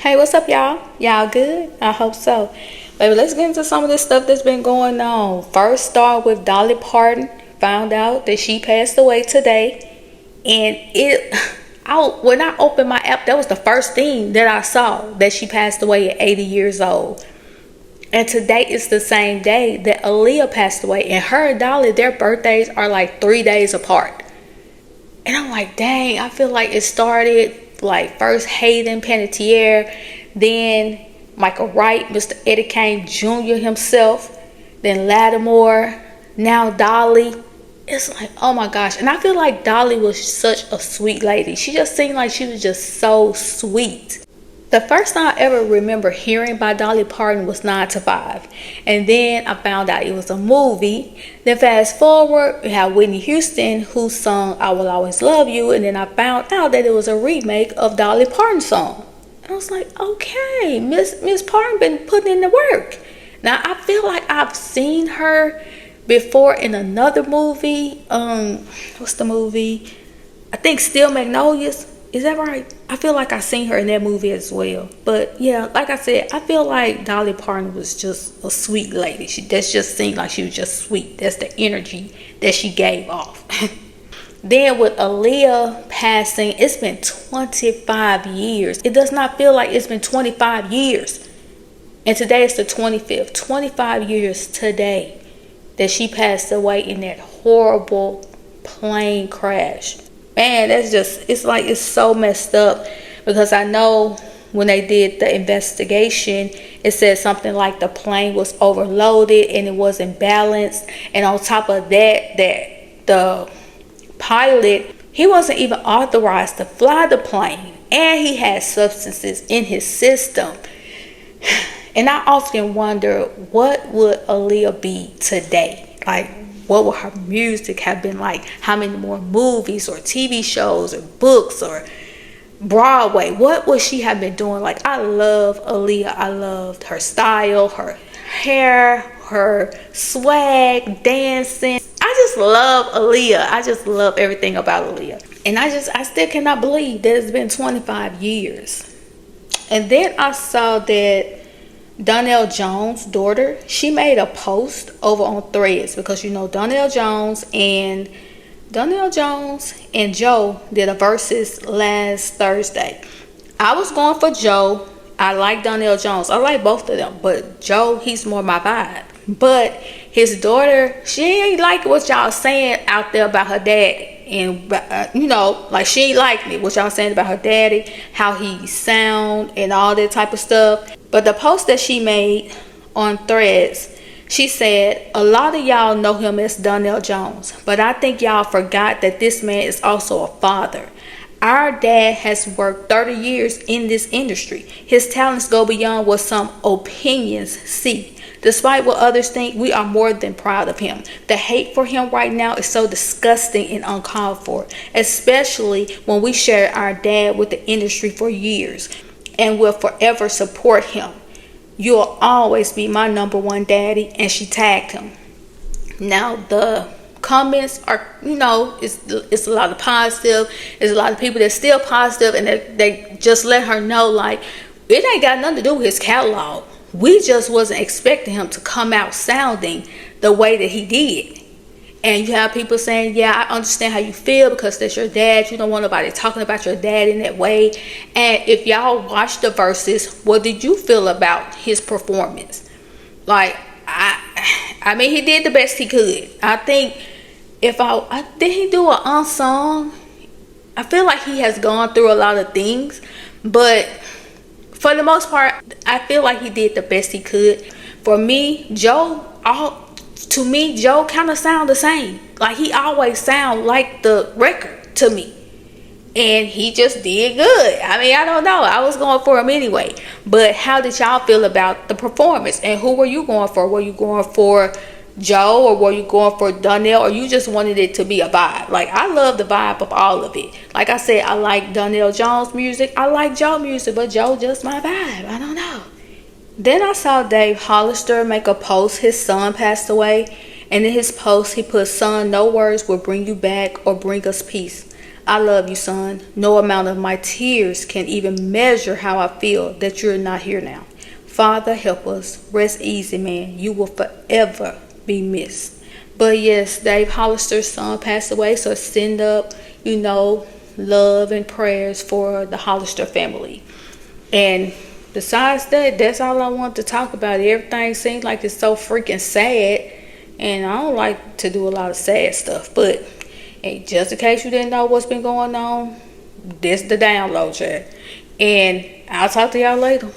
Hey, what's up, y'all? Y'all good? I hope so. Baby, let's get into some of this stuff that's been going on. First, start with Dolly Parton. Found out that she passed away today. And when I opened my app, that was the first thing that I saw, that she passed away at 80 years old. And today is the same day that Aaliyah passed away. And her and Dolly, their birthdays are like 3 days apart. And I'm like, dang, I feel like it started like first Hayden Panettiere, then Michael Wright, Mr. Eddie Kane Jr. himself, then Lattimore, now Dolly. It's like, oh my gosh. And I feel like Dolly was such a sweet lady. She just seemed like she was just so sweet. The first time I ever remember hearing by Dolly Parton was 9 to 5. And then I found out it was a movie. Then fast forward, we have Whitney Houston, who sung I Will Always Love You. And then I found out that it was a remake of Dolly Parton's song. And I was like, okay, Miss Parton been putting in the work. Now, I feel like I've seen her before in another movie. What's the movie? I think Steel Magnolias. Is that right? I feel like I seen her in that movie as well. But yeah, like I said, I feel like Dolly Parton was just a sweet lady. That just seemed like she was just sweet. That's the energy that she gave off. Then with Aaliyah passing, it's been 25 years. It does not feel like it's been 25 years. And today is the 25th. 25 years today that she passed away in that horrible plane crash. Man, that's just, it's so messed up, because I know when they did the investigation, it said something like the plane was overloaded and it wasn't balanced. And on top of that the pilot, he wasn't even authorized to fly the plane, and he had substances in his system. And I often wonder, what would Aaliyah be today? Like, what would her music have been like? How many more movies or TV shows or books or Broadway? What would she have been doing? Like, I love Aaliyah. I loved her style, her hair, her swag, dancing. I just love Aaliyah. I just love everything about Aaliyah. And I still cannot believe that it's been 25 years. And then I saw that Donell Jones' daughter, she made a post over on Threads, because you know Donell Jones and Joe did a versus last Thursday. I was going for Joe. I like Donell Jones. I like both of them, but Joe, he's more my vibe. But his daughter, she ain't like what y'all saying out there about her daddy. And like, she ain't like me what y'all saying about her daddy, how he sound and all that type of stuff. But the post that she made on Threads, she said, a lot of y'all know him as Donell Jones, but I think y'all forgot that this man is also a father. Our dad has worked 30 years in this industry. His talents go beyond what some opinions see. Despite what others think, we are more than proud of him. The hate for him right now is so disgusting and uncalled for, especially when we shared our dad with the industry for years and will forever support him. You'll always be my number one daddy. And she tagged him. Now the comments are, it's a lot of positive. There's a lot of people that's still positive, and they just let her know, like, it ain't got nothing to do with his catalog. We just wasn't expecting him to come out sounding the way that he did. And you have people saying, yeah, I understand how you feel, because that's your dad. You don't want nobody talking about your dad in that way. And if y'all watched the verses, what did you feel about his performance? Like, I mean, he did the best he could. I think did he do an unsung? I feel like he has gone through a lot of things, but for the most part, I feel like he did the best he could. For me, Joe kind of sound the same. Like, he always sound like the record to me. And he just did good. I mean, I don't know. I was going for him anyway. But how did y'all feel about the performance? And who were you going for? Were you going for Joe, or were you going for Donell, or you just wanted it to be a vibe? Like, I love the vibe of all of it. Like I said, I like Donell Jones music. I like Joe music, but Joe just my vibe. I don't know. Then I saw Dave Hollister make a post. His son passed away. And in his post, he put, son, no words will bring you back or bring us peace. I love you, son. No amount of my tears can even measure how I feel that you're not here now. Father, help us. Rest easy, man. You will forever be missed. But yes, Dave Hollister's son passed away, so send up, love and prayers for the Hollister family. And besides that, that's all I want to talk about. Everything seems like it's so freaking sad, and I don't like to do a lot of sad stuff. But hey, just in case you didn't know what's been going on, this the download, chat. And I'll talk to y'all later.